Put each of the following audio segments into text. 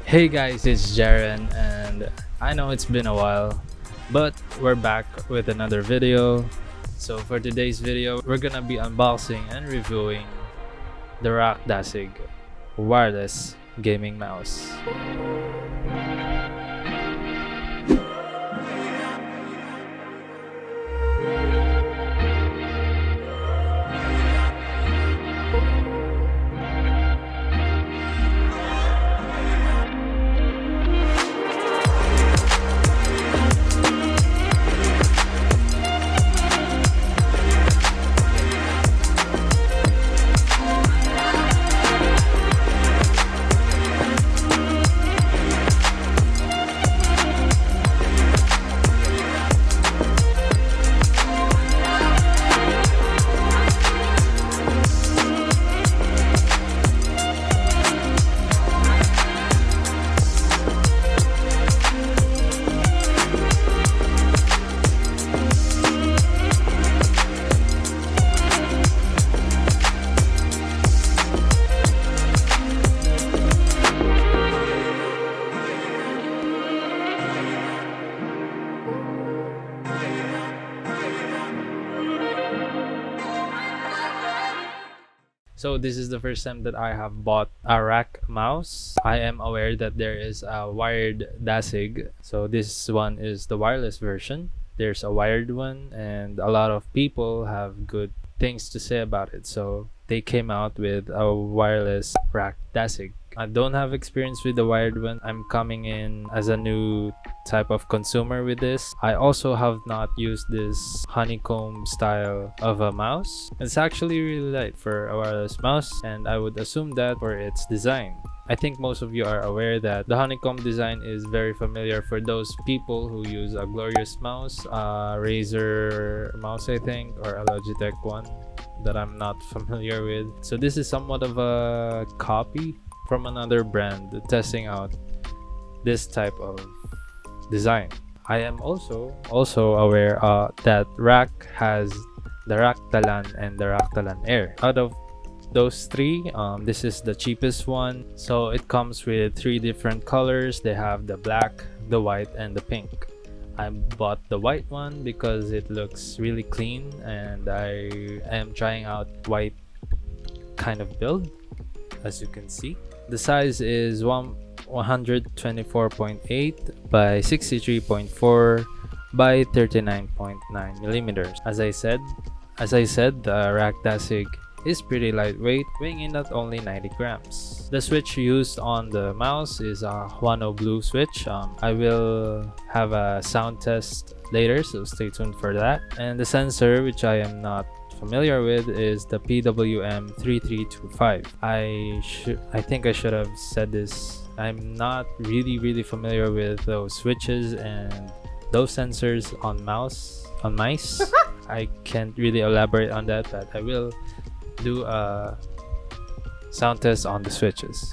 Hey guys, it's Jaren, and I know it's been a while, but we're back with another video. So for today's video, we're gonna be unboxing and reviewing the Rakk Dasig Wireless gaming mouse. So this is the first time that I have bought a Rakk mouse. I am aware that there is a wired Dasig. So this one is the wireless version. There's a wired one, and a lot of people have good things to say about it. So they came out with a wireless Rakk Dasig. I don't have experience with the wired one. I'm coming in as a new type of consumer with this. I also have not used this honeycomb style of a mouse. It's actually really light for a wireless mouse, and I would assume that for its design. I think most of you are aware that the honeycomb design is very familiar for those people who use a Glorious mouse, a Razer mouse I think, or a Logitech one that I'm not familiar with. So this is somewhat of a copy from another brand testing out this type of design. I am also aware that Rakk has the Rakk Talan and the Rakk Talan Air. Out of those three, this is the cheapest one. So it comes with three different colors. They have the black, the white, and the pink. I bought the white one because it looks really clean, and I am trying out white kind of build, as you can see. The size is 124.8 by 63.4 by 39.9 millimeters. As I said, the Rakk Dasig is pretty lightweight, weighing in at only 90 grams. The switch used on the mouse is a Huano Blue switch. I will have a sound test later, so stay tuned for that. And the sensor, which I am not familiar with, is the PWM3325. I think I should have said this. I'm not really familiar with those switches and those sensors on mice. I can't really elaborate on that, but I will do a sound test on the switches.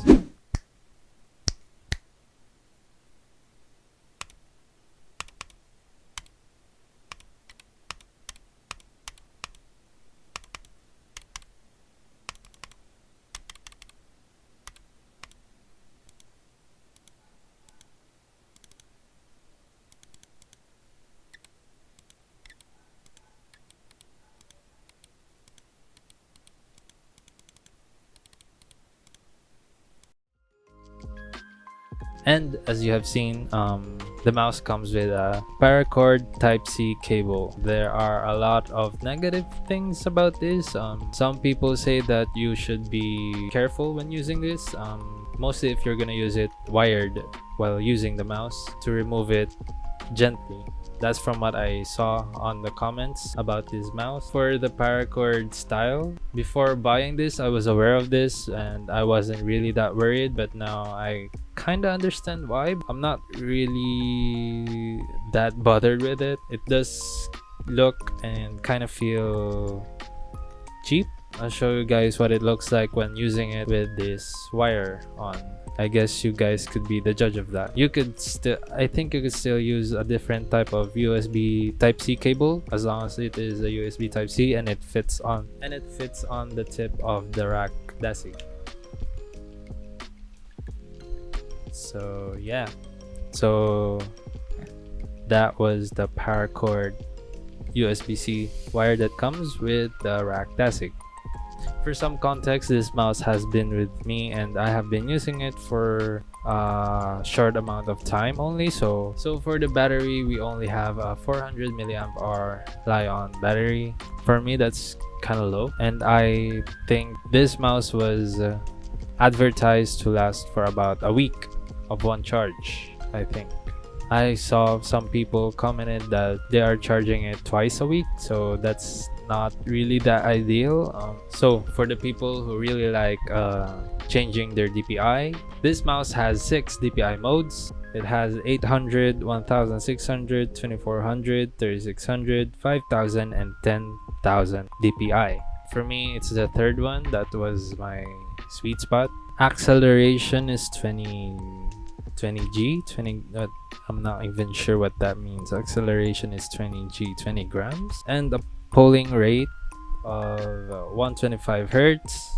And as you have seen, the mouse comes with a paracord Type-C cable. There are a lot of negative things about this. Some people say that you should be careful when using this, mostly if you're gonna use it wired while using the mouse, to remove it gently. That's from what I saw on the comments about this mouse. For the paracord style, before buying this, I was aware of this and I wasn't really that worried, but now I kinda understand why. I'm not really that bothered with it. It does look and kind of feel cheap. I'll show you guys what it looks like when using it with this wire on. I guess you guys could be the judge of that. I think you could still use a different type of USB Type-C cable, as long as it is a USB Type-C and it fits on the tip of the Rakk Dasig. So yeah, so that was the paracord USB-C wire that comes with the Rakk Dasig. For some context, this mouse has been with me and I have been using it for a short amount of time only. So for the battery, we only have a 400 milliamp hour Li-on battery. For me, that's kind of low, and I think this mouse was advertised to last for about a week of one charge. I think I saw some people commented that they are charging it twice a week, so that's not really that ideal. So for the people who really like changing their DPI, this mouse has 6 DPI modes. It has 800, 1600, 2400, 3600, 5000, and 10,000 DPI. For me, it's the third one that was my sweet spot. Acceleration is 20G, I'm not even sure what that means. Acceleration is 20G, 20 grams, and a polling rate of 125 hertz,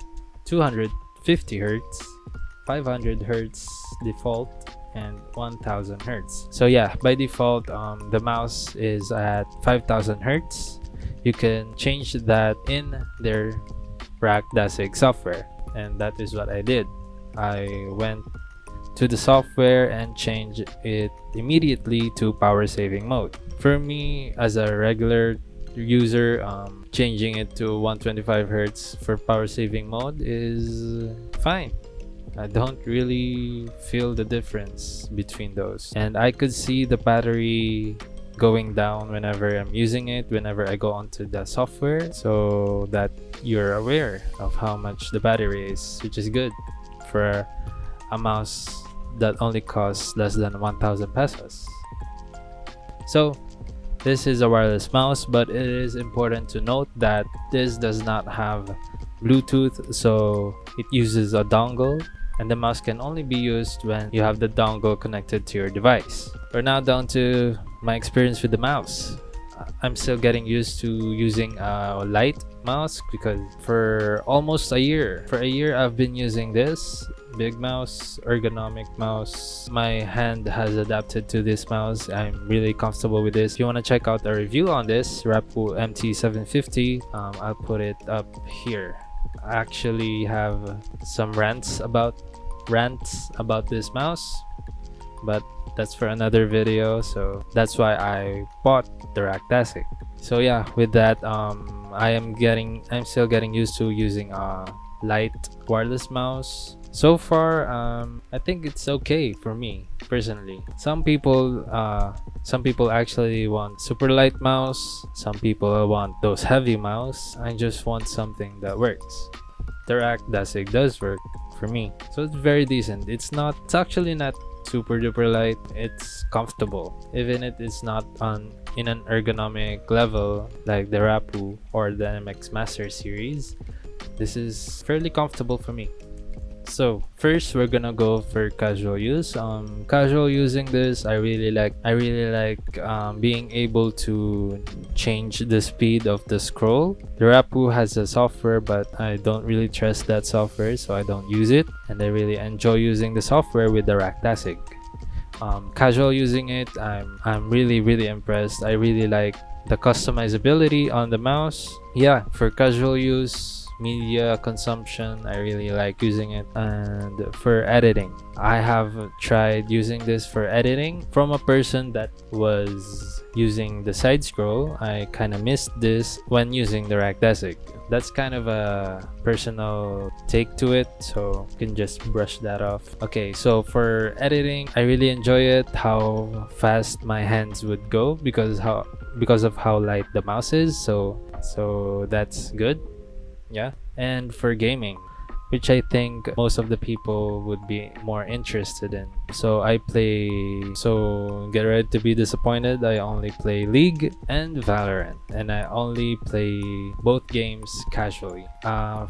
250 hertz, 500 hertz default, and 1000 hertz. So yeah, by default, the mouse is at 5000 hertz. You can change that in their Rakk Dasig software, and that is what I did. I went to the software and changed it immediately to power saving mode. For me, as a regular user, changing it to 125 hertz for power saving mode is fine. I don't really feel the difference between those, and I could see the battery going down whenever I'm using it, whenever I go onto the software, so that you're aware of how much the battery is, which is good for a mouse that only costs less than 1,000 pesos. So this is a wireless mouse, but it is important to note that this does not have Bluetooth, so it uses a dongle, and the mouse can only be used when you have the dongle connected to your device. We're now down to my experience with the mouse. I'm still getting used to using a light mouse because for almost a year, I've been using this big mouse, ergonomic mouse. My hand has adapted to this mouse. I'm really comfortable with this. If you want to check out a review on this Rappu MT750, I'll put it up here. I actually have some rants about this mouse, but that's for another video. So that's why I bought the Rakk Dasig. So yeah, with that, I'm still getting used to using a light wireless mouse. So far, I think it's okay for me personally. Some people actually want super light mouse. Some people want those heavy mouse. I just want something that works. The Rakk Dasig does work for me, so it's very decent. It's actually not super duper light. It's comfortable, even if it's not in an ergonomic level like the Rappu or the MX Master series. This is fairly comfortable for me. So first, we're gonna go for casual use. Casual using this, I really like being able to change the speed of the scroll. The Rappu has a software, but I don't really trust that software, so I don't use it, and I really enjoy using the software with the Rakk Dasig. Casual using it, I'm really impressed. I really like the customizability on the mouse. Yeah, for casual use, media consumption, I really like using it. And for editing, I have tried using this for editing. From a person that was using the side scroll, I kind of missed this when using the Rakk Dasig. That's kind of a personal take to it, so you can just brush that off. Okay, so for editing, I really enjoy it, how fast my hands would go because of how light the mouse is, so that's good. Yeah, and for gaming, which I think most of the people would be more interested in. So get ready to be disappointed. I only play League and Valorant, and I only play both games casually.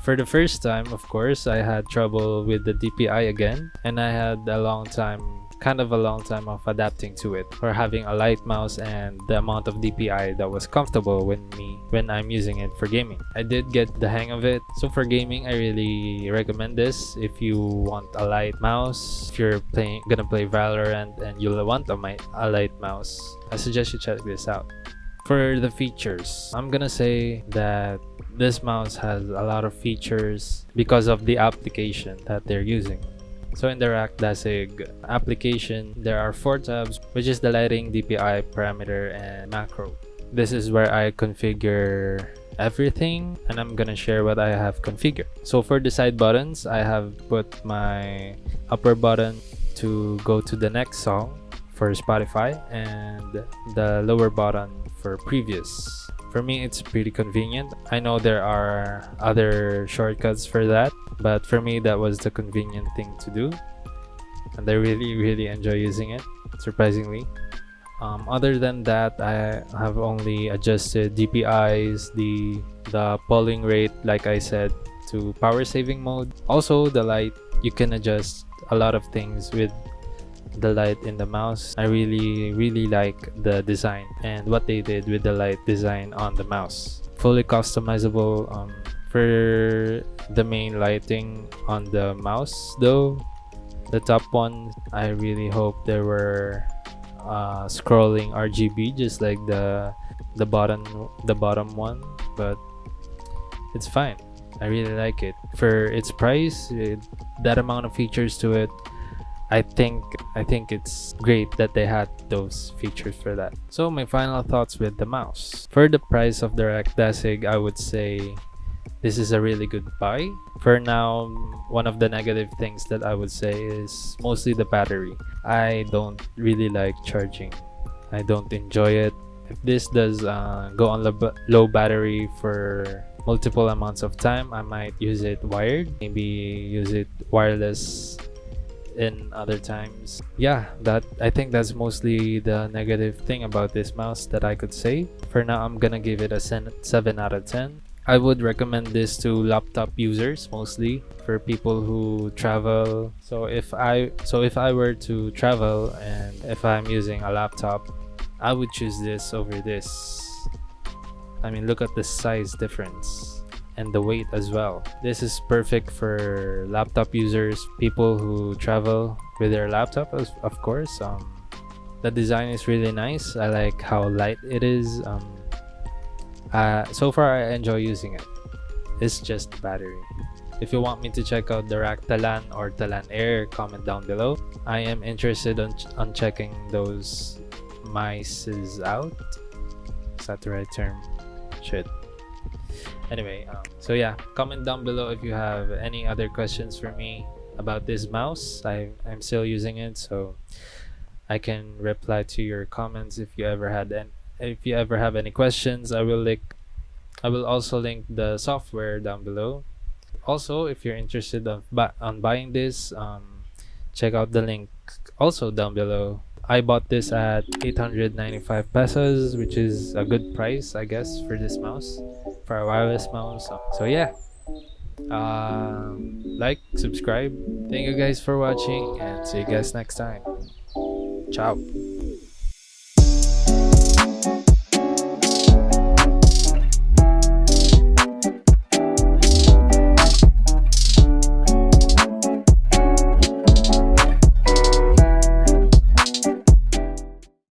For the first time, of course, I had trouble with the DPI again, and I had a long time kind of a long time of adapting to it, or having a light mouse and the amount of DPI that was comfortable when I'm using it for gaming. I did get the hang of it. So for gaming, I really recommend this. If you want a light mouse, if you're gonna play Valorant and you'll want a light mouse, I suggest you check this out. For the features, I'm gonna say that this mouse has a lot of features because of the application that they're using. So in the Rakk Dasig application, there are 4 tabs, which is the lighting, DPI, parameter, and macro. This is where I configure everything, and I'm gonna share what I have configured. So for the side buttons, I have put my upper button to go to the next song for Spotify, and the lower button for previous. For me, it's pretty convenient. I know there are other shortcuts for that, but for me, that was the convenient thing to do, and I really enjoy using it, surprisingly. Other than that, I have only adjusted DPIs, the polling rate, like I said, to power saving mode. Also, the light, you can adjust a lot of things with the light in the mouse. I really like the design and what they did with the light design on the mouse. Fully customizable. For the main lighting on the mouse though, the top one, I really hope there were scrolling RGB just like the bottom one, but it's fine. I really like it. For its price, that amount of features to it, I think it's great that they had those features for that. So my final thoughts with the mouse. For the price of the Rakk Dasig, I would say this is a really good buy. For now, one of the negative things that I would say is mostly the battery. I don't really like charging. I don't enjoy it. If this does go on low battery for multiple amounts of time, I might use it wired, maybe use it wireless in other times. Yeah, I think that's mostly the negative thing about this mouse that I could say. For now, I'm gonna give it a 7 out of 10. I would recommend this to laptop users, mostly for people who travel. So if I were to travel and if I'm using a laptop, I would choose this over this. I mean, look at the size difference and the weight as well. This is perfect for laptop users, people who travel with their laptop, of course. The design is really nice. I like how light it is. So far, I enjoy using it. It's just battery. If you want me to check out the Rakk Talan or Talan Air, comment down below. I am interested on checking those mices out. Is that the right term? Shit. Anyway, so yeah, comment down below if you have any other questions for me about this mouse. I'm still using it, so I can reply to your comments if you ever have any questions. I will also link the software down below. Also, if you're interested on buying this, check out the link also down below. I bought this at 895 pesos, which is a good price, I guess, for this mouse, for a wireless mouse. So yeah, like, subscribe. Thank you guys for watching, and see you guys next time. Ciao.